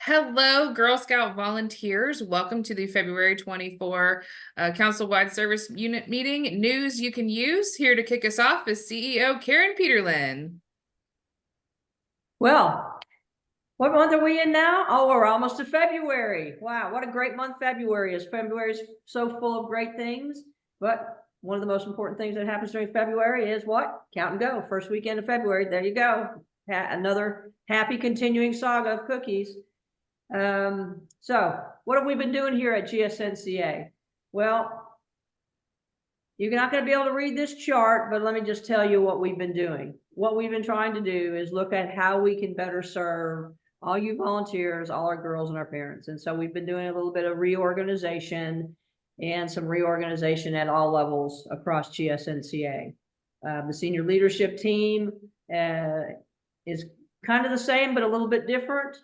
Hello, Girl Scout volunteers. Welcome to the February 24 Council-wide Service Unit meeting. News you can use. Here to kick us off is CEO Karen Peterlin. Well, what month are we in now? Oh, we're almost to February. Wow, what a great month February is. February is so full of great things, but one of the most important things that happens during February is what? Count and go. First weekend of February. There you go. Another happy continuing saga of cookies. So what have we been doing here at GSNCA? Well, you're not going to be able to read this chart, but let me just tell you what we've been doing. What we've been trying to do is look at how we can better serve all you volunteers, all our girls and our parents. And so we've been doing a little bit of reorganization and some reorganization at all levels across GSNCA. The senior leadership team is kind of the same, but a little bit different.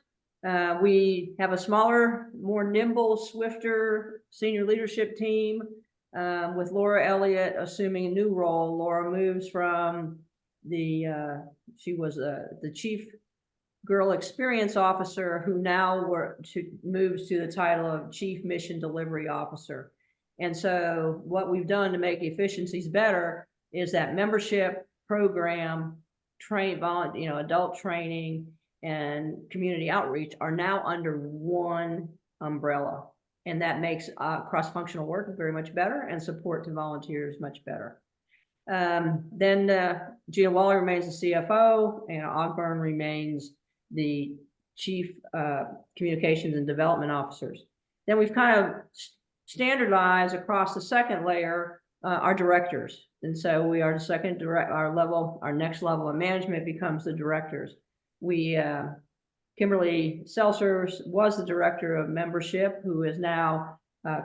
We have a smaller, more nimble, swifter senior leadership team with Laura Elliott assuming a new role. Laura moves from she was the chief girl experience officer, who now moves to the title of chief mission delivery officer. And so what we've done to make efficiencies better is that membership program, adult training and community outreach are now under one umbrella. And that makes cross-functional work very much better and support to volunteers much better. Then Gina Waller remains the CFO, and Ogburn remains the chief communications and development officers. Then we've kind of standardized across the second layer our directors. And so we are the second our next level of management becomes the directors. Kimberly Seltzer was the director of membership, who is now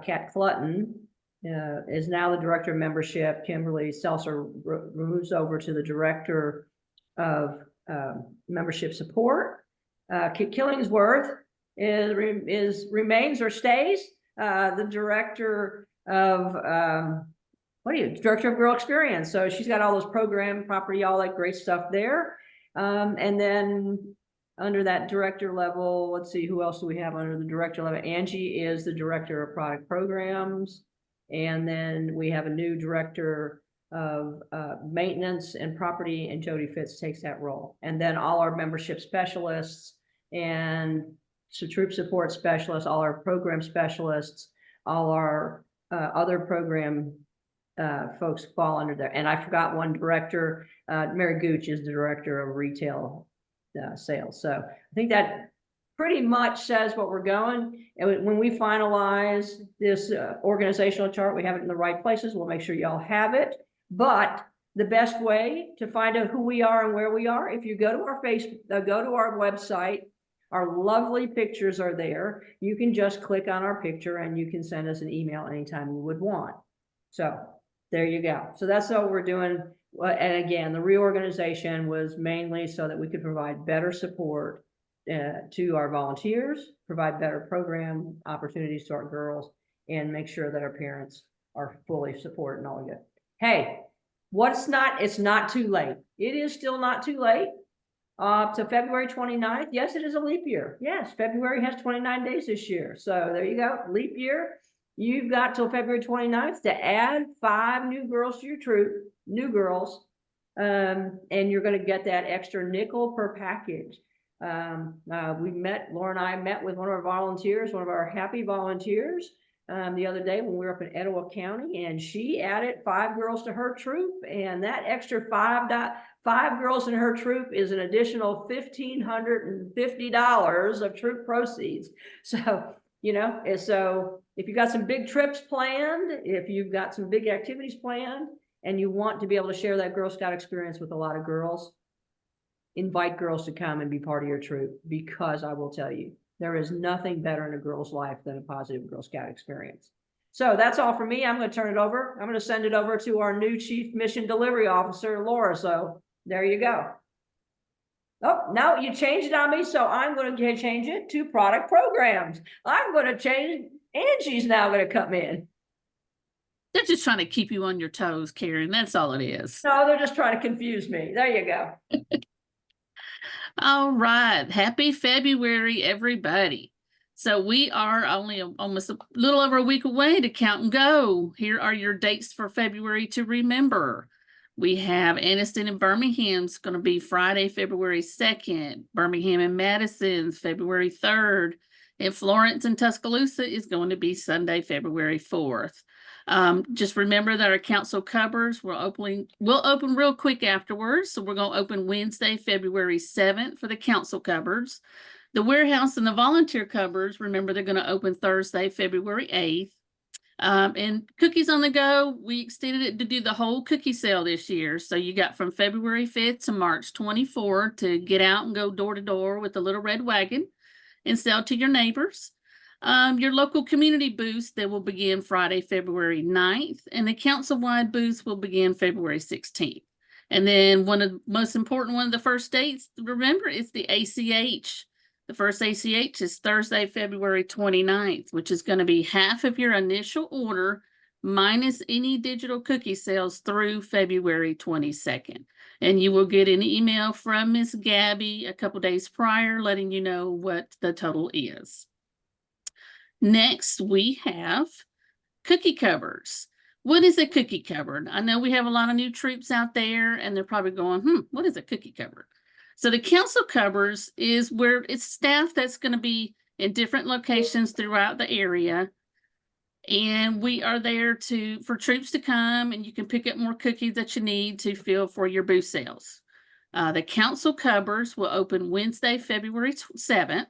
Kat Clutton is now the director of membership. Kimberly Seltzer moves over to the director of membership support. Kit Killingsworth remains or stays the director of director of girl experience. So she's got all those program property, all that great stuff there. And then under that director level, let's see, who else do we have under the director level? Angie is the director of product programs. And then we have a new director of maintenance and property, and Jody Fitz takes that role. And then all our membership specialists and troop support specialists, all our program specialists, all our other program folks fall under there. And I forgot one director, Mary Gooch is the director of retail sales. So I think that pretty much says what we're going. And when we finalize this organizational chart, we have it in the right places. We'll make sure y'all have it. But the best way to find out who we are and where we are, if you go to our go to our website, our lovely pictures are there. You can just click on our picture and you can send us an email anytime you would want. So there you go. So that's what we're doing. And again, the reorganization was mainly so that we could provide better support to our volunteers, provide better program opportunities to our girls, and make sure that our parents are fully supported and all good. Hey, it's not too late. It is still not too late. To February 29th. Yes, it is a leap year. Yes, February has 29 days this year. So there you go, leap year. You've got till February 29th to add 5 new girls to your troop, new girls, and you're going to get that extra nickel per package. Laura and I met with one of our volunteers, one of our happy volunteers, the other day when we were up in Etowah County, and she added 5 girls to her troop, and that extra 5 girls in her troop is an additional $1,550 of troop proceeds. So, so if you've got some big trips planned, if you've got some big activities planned, and you want to be able to share that Girl Scout experience with a lot of girls, invite girls to come and be part of your troop, because I will tell you, there is nothing better in a girl's life than a positive Girl Scout experience. So that's all for me. I'm going to turn it over. I'm going to send it over to our new Chief Mission Delivery Officer, Laura. So there you go. Oh, now you changed it on me, so I'm going to change it to product programs. I'm going to change. Angie's now going to come in. They're just trying to keep you on your toes, Karen. That's all it is. No, they're just trying to confuse me. There you go. All right. Happy February, everybody. So we are only almost a little over a week away to count and go. Here are your dates for February to remember. We have Anniston and Birmingham's going to be Friday, February 2nd. Birmingham and Madison, February 3rd. And Florence and Tuscaloosa is going to be Sunday, February 4th. Just remember that our council covers we'll open real quick afterwards. So we're going to open Wednesday, February 7th for the council covers. The warehouse and the volunteer covers, remember they're going to open Thursday, February 8th. And cookies on the go, we extended it to do the whole cookie sale this year. So you got from February 5th to March 24th to get out and go door to door with the little red wagon and sell to your neighbors. Your local community booths, they will begin Friday, February 9th, and the council-wide booths will begin February 16th. And then one of the most important one of the first dates, remember, it's the ACH. The first ACH is Thursday, February 29th, which is going to be half of your initial order minus any digital cookie sales through February 22nd. And you will get an email from Miss Gabby a couple days prior letting you know what the total is. Next, we have cookie covers. What is a cookie cupboard? I know we have a lot of new troops out there and they're probably going, what is a cookie cupboard? So the council covers is where it's staff that's going to be in different locations throughout the area. And we are there for troops to come and you can pick up more cookies that you need to fill for your booth sales. The council covers will open Wednesday, February 7th.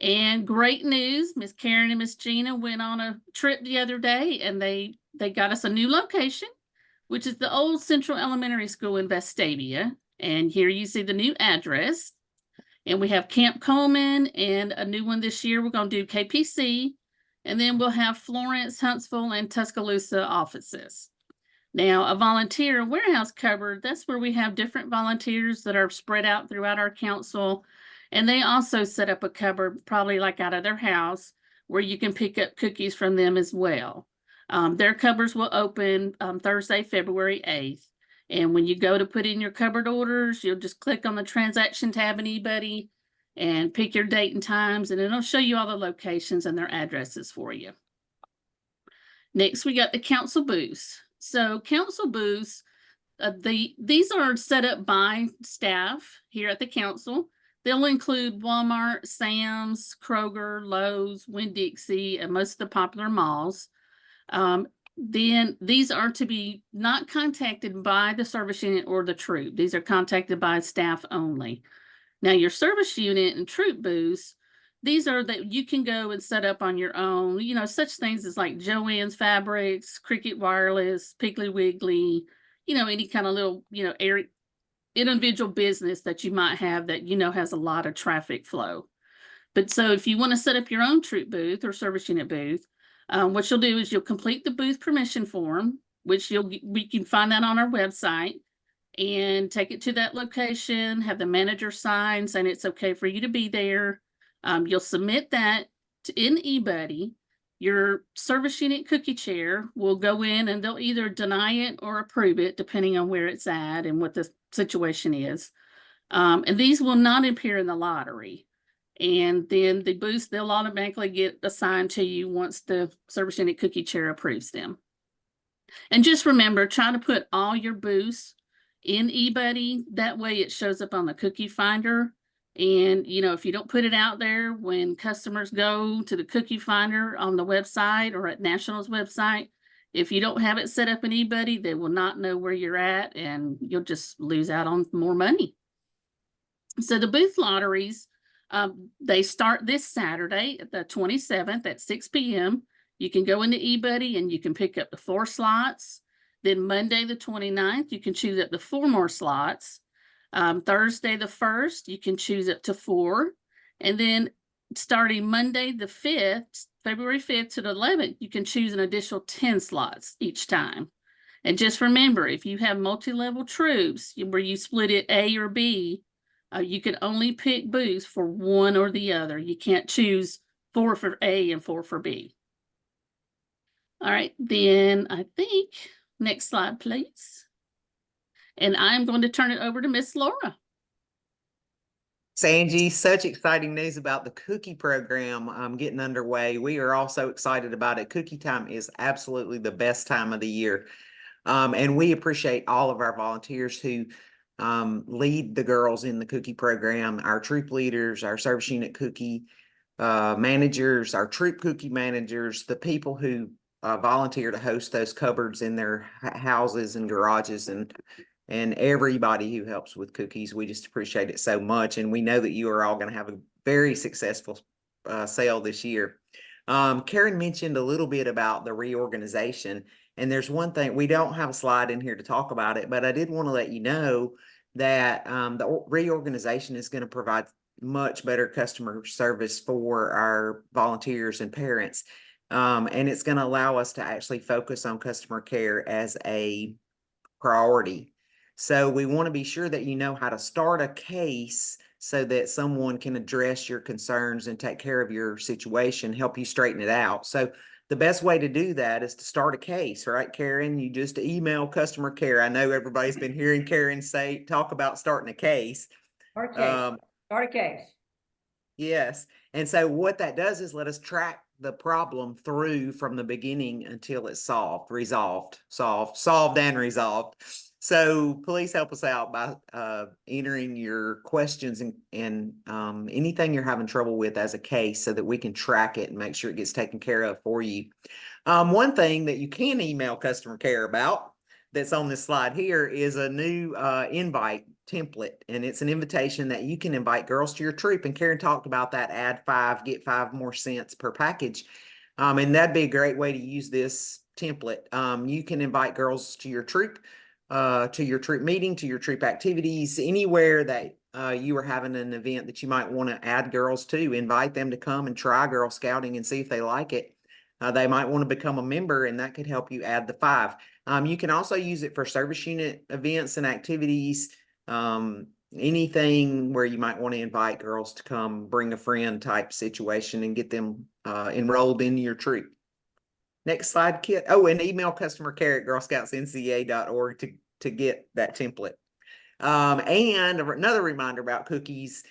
And great news, Miss Karen and Miss Gina went on a trip the other day and they got us a new location, which is the old Central Elementary School in Vestavia. And here you see the new address. And we have Camp Coleman and a new one this year. We're going to do KPC. And then we'll have Florence, Huntsville, and Tuscaloosa offices. Now, a volunteer warehouse cupboard, that's where we have different volunteers that are spread out throughout our council. And they also set up a cupboard, probably like out of their house, where you can pick up cookies from them as well. Their cupboards will open Thursday, February 8th. And when you go to put in your cupboard orders, you'll just click on the transaction tab in eBuddy and pick your date and times, and it'll show you all the locations and their addresses for you. Next, we got the council booths. So council booths, these are set up by staff here at the council. They'll include Walmart, Sam's, Kroger, Lowe's, Winn-Dixie, and most of the popular malls. Then these are to be not contacted by the service unit or the troop. These are contacted by staff only. Now your service unit and troop booths, these are that you can go and set up on your own, such things as like Joann's Fabrics, Cricket Wireless, Piggly Wiggly, any kind of little, area, individual business that you might have that has a lot of traffic flow. But so if you want to set up your own troop booth or service unit booth, what you'll do is you'll complete the booth permission form, which we can find that on our website, and take it to that location, have the manager sign saying it's okay for you to be there. You'll submit that in eBuddy. Your service unit cookie chair will go in and they'll either deny it or approve it depending on where it's at and what the situation is. And these will not appear in the lottery. And then the booths, they'll automatically get assigned to you once the service unit cookie chair approves them. And just remember, try to put all your booths in eBuddy. That way it shows up on the cookie finder. And, if you don't put it out there when customers go to the cookie finder on the website or at National's website, if you don't have it set up in eBuddy, they will not know where you're at and you'll just lose out on more money. So the booth lotteries, they start this Saturday, the 27th at 6 p.m. You can go into eBuddy and you can pick up the 4 slots. Then Monday, the 29th, you can choose up to 4 more slots. Thursday, the 1st, you can choose up to 4. And then starting Monday, the 5th, February 5th to the 11th, you can choose an additional 10 slots each time. And just remember, if you have multi-level troops where you split it A or B, you can only pick booths for one or the other. You can't choose 4 for A and 4 for B. All right, then I think, next slide, please. And I'm going to turn it over to Miss Laura. Angie, such exciting news about the cookie program getting underway. We are also excited about it. Cookie time is absolutely the best time of the year. And we appreciate all of our volunteers who lead the girls in the cookie program, our troop leaders, our service unit cookie managers, our troop cookie managers, the people who volunteer to host those cupboards in their houses and garages, and everybody who helps with cookies. We just appreciate it so much. And we know that you are all going to have a very successful sale this year. Karen mentioned a little bit about the reorganization. And there's one thing, we don't have a slide in here to talk about it, but I did want to let you know that the reorganization is going to provide much better customer service for our volunteers and parents. And it's going to allow us to actually focus on customer care as a priority. So we want to be sure that you know how to start a case so that someone can address your concerns and take care of your situation, help you straighten it out. So the best way to do that is to start a case, right, Karen? You just email customer care. I know everybody's been hearing Karen talk about starting a case. Start a case. Start a case. Yes. And so what that does is let us track the problem through from the beginning until it's solved and resolved. So please help us out by entering your questions and anything you're having trouble with as a case so that we can track it and make sure it gets taken care of for you. One thing that you can email customer care about that's on this slide here is a new invite template, and it's an invitation that you can invite girls to your troop. And Karen talked about that, add 5, get 5 more cents per package. And that'd be a great way to use this template. You can invite girls to your troop meeting, to your troop activities, anywhere that you are having an event that you might want to add girls to. Invite them to come and try Girl Scouting and see if they like it. They might want to become a member, and that could help you add the 5. You can also use it for service unit events and activities, anything where you might want to invite girls to come bring a friend type situation and get them enrolled in your troop. Next slide, Kit. Oh, and email customer care at girlscoutsnca.org to get that template. And another reminder about cookies.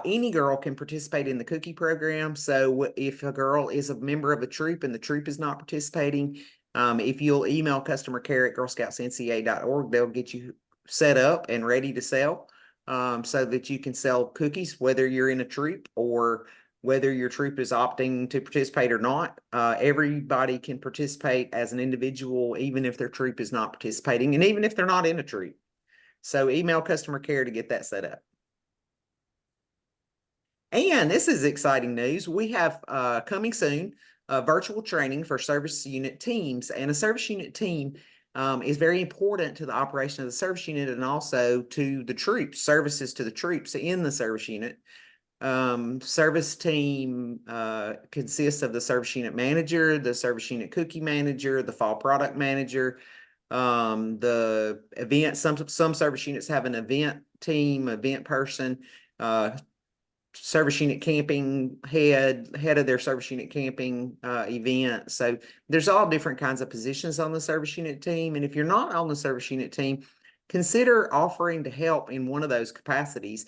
Any girl can participate in the cookie program. So if a girl is a member of a troop and the troop is not participating, if you'll email customer care at girlscoutsnca.org, they'll get you set up and ready to sell so that you can sell cookies, whether you're in a troop or whether your troop is opting to participate or not. Everybody can participate as an individual, even if their troop is not participating, and even if they're not in a troop. So email customer care to get that set up. And this is exciting news. We have coming soon virtual training for service unit teams. And a service unit team is very important to the operation of the service unit and also to the troops, services to the troops in the service unit. Service team consists of the service unit manager, the service unit cookie manager, the fall product manager, the event. Some service units have an event team, event person, service unit camping head of their service unit camping event. So there's all different kinds of positions on the service unit team. And if you're not on the service unit team, consider offering to help in one of those capacities.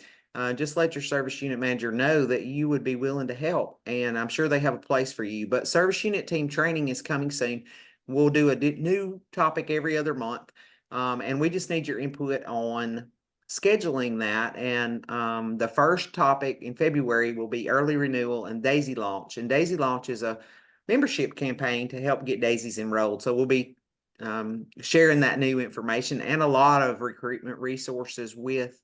Just let your service unit manager know that you would be willing to help, and I'm sure they have a place for you. But service unit team training is coming soon. We'll do a new topic every other month, and we just need your input on scheduling that. And the first topic in February will be early renewal and Daisy Launch. And Daisy Launch is a membership campaign to help get daisies enrolled. So we'll be sharing that new information and a lot of recruitment resources with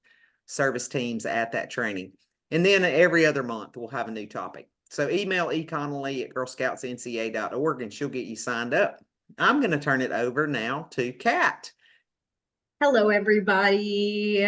service teams at that training. And then every other month we'll have a new topic. So email eConnelly at girlscoutsnca.org and she'll get you signed up. I'm going to turn it over now to Kat. Hello, everybody.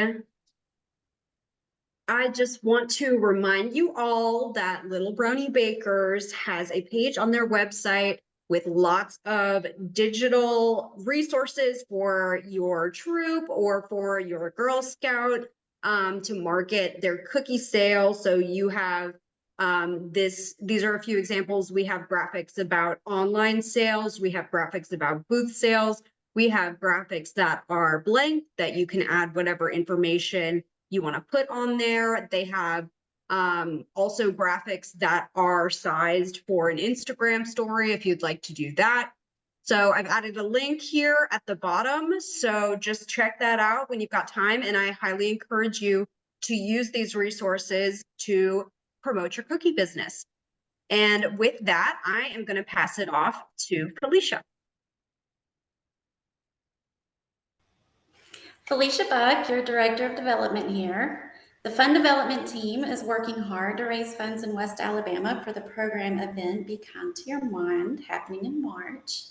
I just want to remind you all that Little Brownie Bakers has a page on their website with lots of digital resources for your troop or for your Girl Scout to market their cookie sale. So you have these are a few examples. We have graphics about online sales. We have graphics about booth sales. We have graphics that are blank that you can add whatever information you want to put on there. They have Also graphics that are sized for an Instagram story if you'd like to do that. So I've added a link here at the bottom. So just check that out when you've got time. And I highly encourage you to use these resources to promote your cookie business. And with that, I am going to pass it off to Felicia. Felicia Buck, your Director of Development here. The Fund Development Team is working hard to raise funds in West Alabama for the program event Be Kind to Your Mind happening in March.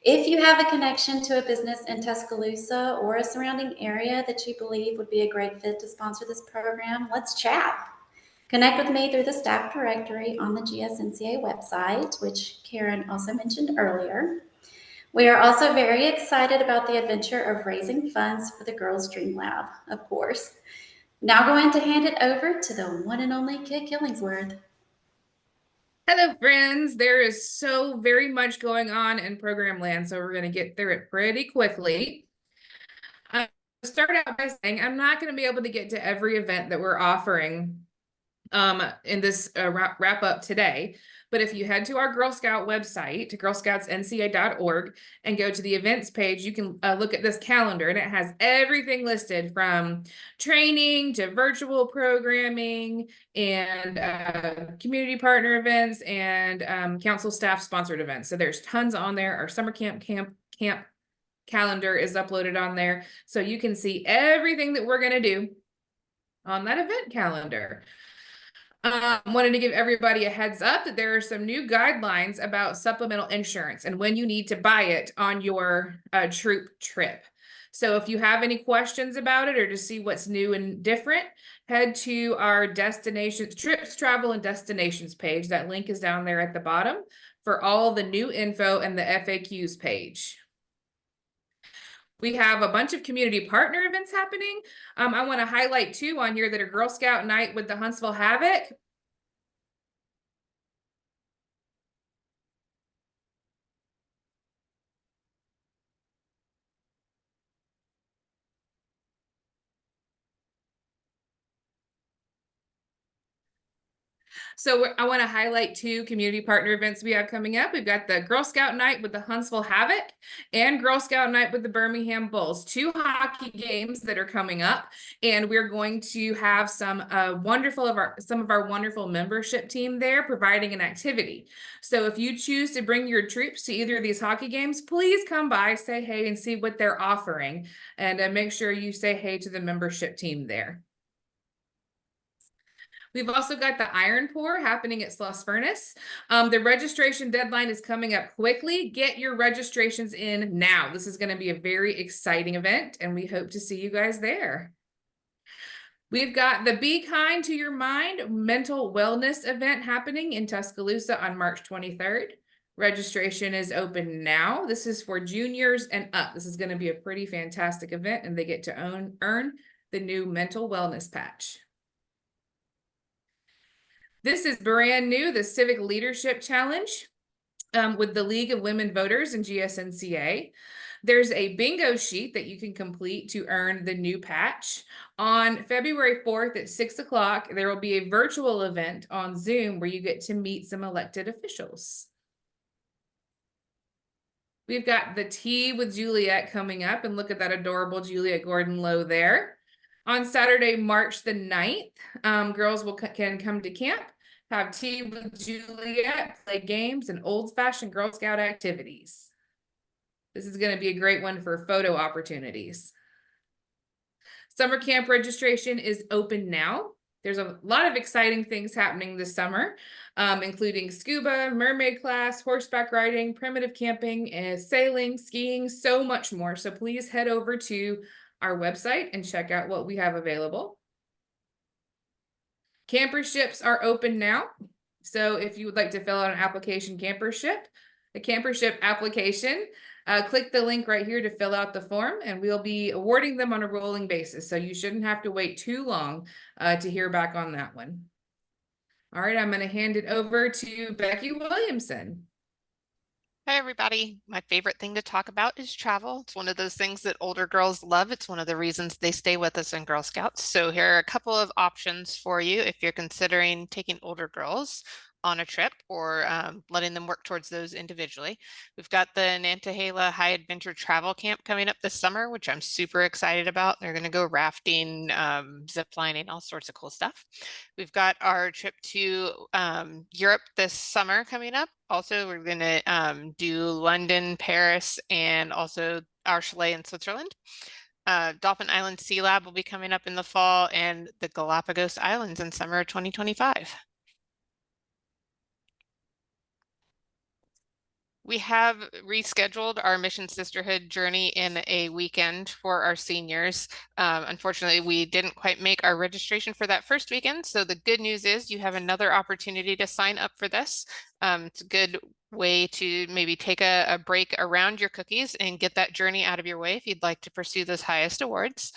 If you have a connection to a business in Tuscaloosa or a surrounding area that you believe would be a great fit to sponsor this program, let's chat. Connect with me through the staff directory on the GSNCA website, which Karen also mentioned earlier. We are also very excited about the adventure of raising funds for the Girls Dream Lab, of course. Now going to hand it over to the one and only Kit Killingsworth. Hello, friends. There is so very much going on in program land, so we're going to get through it pretty quickly. I'll start out by saying I'm not going to be able to get to every event that we're offering in this wrap up today. But if you head to our Girl Scout website, to girlscoutsnca.org, and go to the events page, you can look at this calendar, and it has everything listed from training to virtual programming and community partner events and council staff sponsored events. So there's tons on there. Our summer camp calendar is uploaded on there. So you can see everything that we're going to do on that event calendar. Wanted to give everybody a heads up that there are some new guidelines about supplemental insurance and when you need to buy it on your troop trip. So if you have any questions about it or to see what's new and different, head to our destinations, trips, travel, and destinations page. That link is down there at the bottom for all the new info and the FAQs page. We have a bunch of community partner events happening. I want to highlight two on here that are Girl Scout Night with the Huntsville Havoc. So I want to highlight two community partner events we have coming up. We've got the Girl Scout Night with the Huntsville Havoc and Girl Scout Night with the Birmingham Bulls, two hockey games that are coming up. And we're going to have some some of our wonderful membership team there providing an activity. So if you choose to bring your troops to either of these hockey games, please come by, say hey, and see what they're offering. And make sure you say hey to the membership team there. We've also got the Iron Pour happening at Sloss Furnace. The registration deadline is coming up quickly. Get your registrations in now. This is going to be a very exciting event, and we hope to see you guys there. We've got the Be Kind to Your Mind mental wellness event happening in Tuscaloosa on March 23rd. Registration is open now. This is for juniors and up. This is going to be a pretty fantastic event, and they get to earn the new mental wellness patch. This is brand new, the Civic Leadership Challenge with the League of Women Voters and GSNCA. There's a bingo sheet that you can complete to earn the new patch. On February 4th at 6 o'clock, there will be a virtual event on Zoom where you get to meet some elected officials. We've got the Tea with Juliet coming up, and look at that adorable Juliet Gordon-Low there. On Saturday, March the 9th, girls can come to camp, have tea with Juliet, play games, and old-fashioned Girl Scout activities. This is going to be a great one for photo opportunities. Summer camp registration is open now. There's a lot of exciting things happening this summer, including scuba, mermaid class, horseback riding, primitive camping, and sailing, skiing, so much more. So please head over to our website and check out what we have available. Camperships are open now. So if you would like to fill out an application a campership application, click the link right here to fill out the form, and we'll be awarding them on a rolling basis. So you shouldn't have to wait too long to hear back on that one. All right, I'm going to hand it over to Becky Williamson. Hi, everybody. My favorite thing to talk about is travel. It's one of those things that older girls love. It's one of the reasons they stay with us in Girl Scouts. So here are a couple of options for you if you're considering taking older girls on a trip or letting them work towards those individually. We've got the Nantahala High Adventure Travel Camp coming up this summer, which I'm super excited about. They're going to go rafting, zip lining, all sorts of cool stuff. We've got our trip to Europe this summer coming up. Also, we're going to do London, Paris, and also our chalet in Switzerland. Dolphin Island Sea Lab will be coming up in the fall, and the Galapagos Islands in summer of 2025. We have rescheduled our Mission Sisterhood journey in a weekend for our seniors. Unfortunately, we didn't quite make our registration for that first weekend. So the good news is you have another opportunity to sign up for this. It's a good way to maybe take a break around your cookies and get that journey out of your way if you'd like to pursue those highest awards.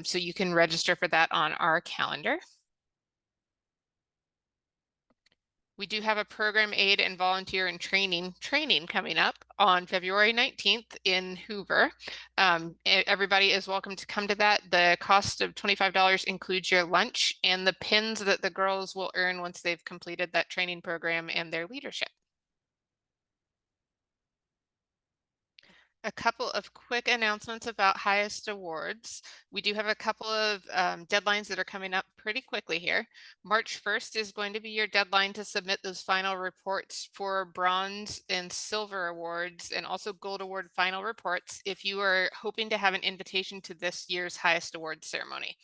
So you can register for that on our calendar. We do have a program aid and volunteer and training coming up on February 19th in Hoover. Everybody is welcome to come to that. The cost of $25 includes your lunch and the pins that the girls will earn once they've completed that training program and their leadership. A couple of quick announcements about highest awards. We do have a couple of deadlines that are coming up pretty quickly here. March 1st is going to be your deadline to submit those final reports for bronze and silver awards and also gold award final reports if you are hoping to have an invitation to this year's highest awards ceremony.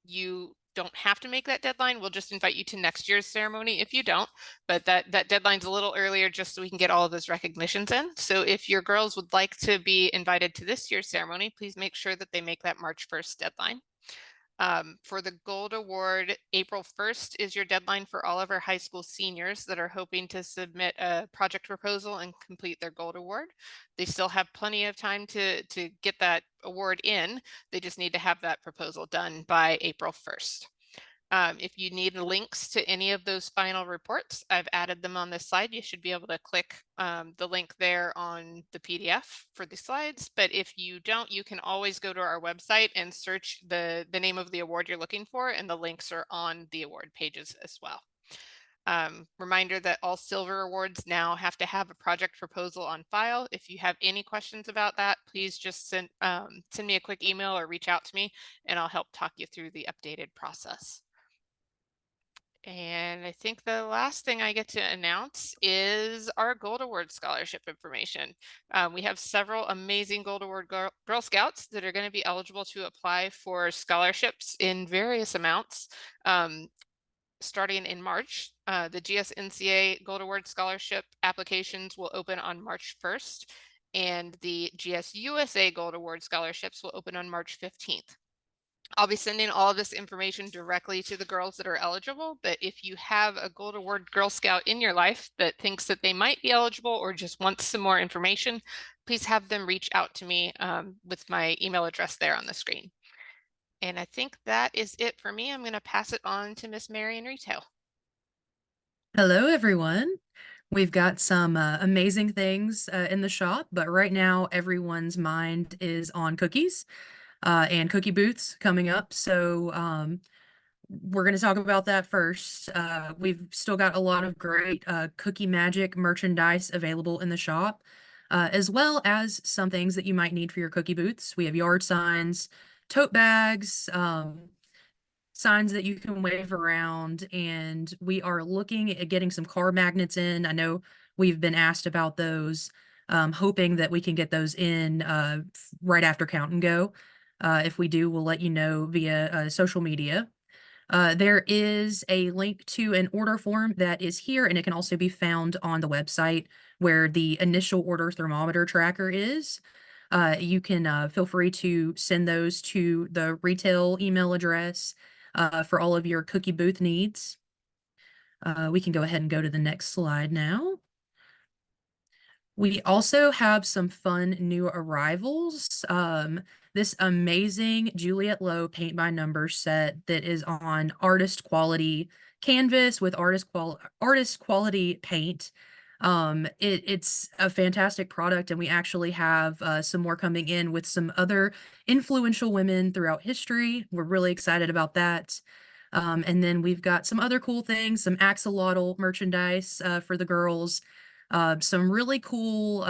You don't have to make that deadline. We'll just invite you to next year's ceremony if you don't, but that deadline's a little earlier just so we can get all of those recognitions in. So if your girls would like to be invited to this year's ceremony, please make sure that they make that March 1st deadline. For the Gold Award, April 1st is your deadline for all of our high school seniors that are hoping to submit a project proposal and complete their Gold Award. They still have plenty of time to get that award in. They just need to have that proposal done by April 1st. If you need links to any of those final reports, I've added them on this slide. You should be able to click the link there on the PDF for the slides. But if you don't, you can always go to our website and search the name of the award you're looking for, and the links are on the award pages as well. Reminder that all silver awards now have to have a project proposal on file. If you have any questions about that, please just send me a quick email or reach out to me, and I'll help talk you through the updated process. And I think the last thing I get to announce is our Gold Award scholarship information. We have several amazing Gold Award Girl Scouts that are going to be eligible to apply for scholarships in various amounts. Starting in March, the GSNCA Gold Award scholarship applications will open on March 1st, and the GSUSA Gold Award scholarships will open on March 15th. I'll be sending all of this information directly to the girls that are eligible, but if you have a Gold Award Girl Scout in your life that thinks that they might be eligible or just wants some more information, please have them reach out to me with my email address there on the screen. And I think that is it for me. I'm going to pass it on to Miss Marion Retail. Hello, everyone. We've got some amazing things in the shop, but right now everyone's mind is on cookies and cookie booths coming up. So we're going to talk about that first. We've still got a lot of great Cookie Magic merchandise available in the shop, as well as some things that you might need for your cookie booths. We have yard signs, tote bags, signs that you can wave around, and we are looking at getting some car magnets in. I know we've been asked about those, hoping that we can get those in right after Count and Go. If we do, we'll let you know via social media. There is a link to an order form that is here, and it can also be found on the website where the initial order thermometer tracker is. You can feel free to send those to the retail email address for all of your cookie booth needs. We can go ahead and go to the next slide now. We also have some fun new arrivals. This amazing Juliet Lowe paint by numbers set that is on artist quality canvas with artist quality paint. It's a fantastic product, and we actually have some more coming in with some other influential women throughout history. We're really excited about that. And then we've got some other cool things, some axolotl merchandise for the girls, some really cool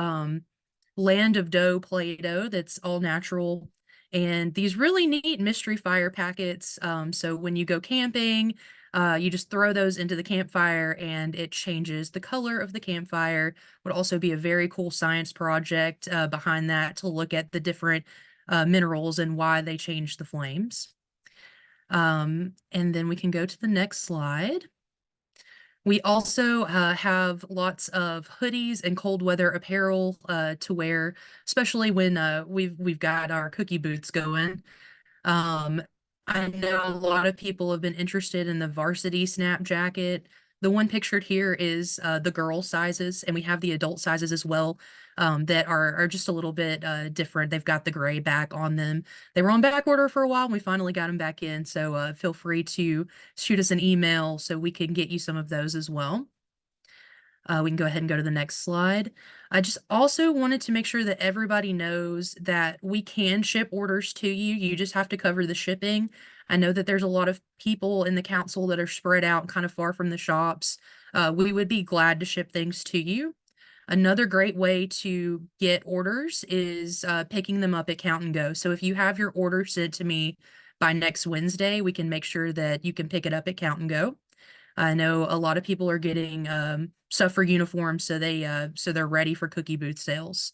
Land of Dough Play-Doh that's all natural, and these really neat mystery fire packets. So when you go camping, you just throw those into the campfire and it changes the color of the campfire. Would also be a very cool science project behind that to look at the different minerals and why they change the flames. And then we can go to the next slide. We also have lots of hoodies and cold weather apparel to wear, especially when we've got our cookie boots going. Um, I know a lot of people have been interested in the varsity snap jacket. The one pictured here is the girl sizes, and we have the adult sizes as well, that are just a little bit different. They've got the gray back on them. They were on back order for a while, and we finally got them back in. So feel free to shoot us an email so we can get you some of those as well. We can go ahead and go to the next slide. I just also wanted to make sure that everybody knows that we can ship orders to you. You just have to cover the shipping. I know that there's a lot of people in the council that are spread out kind of far from the shops. We would be glad to ship things to you. Another great way to get orders is picking them up at Count and Go. So if you have your order sent to me by next Wednesday, we can make sure that you can pick it up at Count and Go. I know a lot of people are getting stuff for uniforms, so they're ready for cookie booth sales.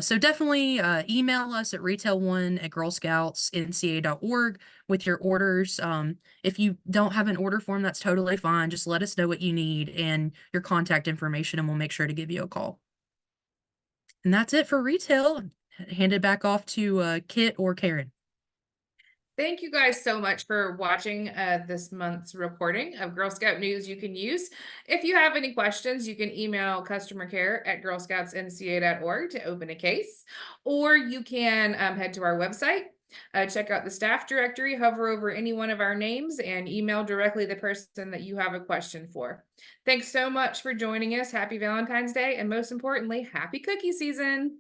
So definitely email us at retail1@girlscoutsnca.org with your orders. If you don't have an order form, that's totally fine. Just let us know what you need and your contact information, and we'll make sure to give you a call. And that's it for retail. Hand it back off to Kit or Karen. Thank you guys so much for watching this month's recording of Girl Scout News You Can Use. If you have any questions, you can email customer care at girlscoutsnca.org to open a case, or you can head to our website, check out the staff directory, hover over any one of our names, and email directly the person that you have a question for. Thanks so much for joining us. Happy Valentine's Day, and most importantly, happy cookie season.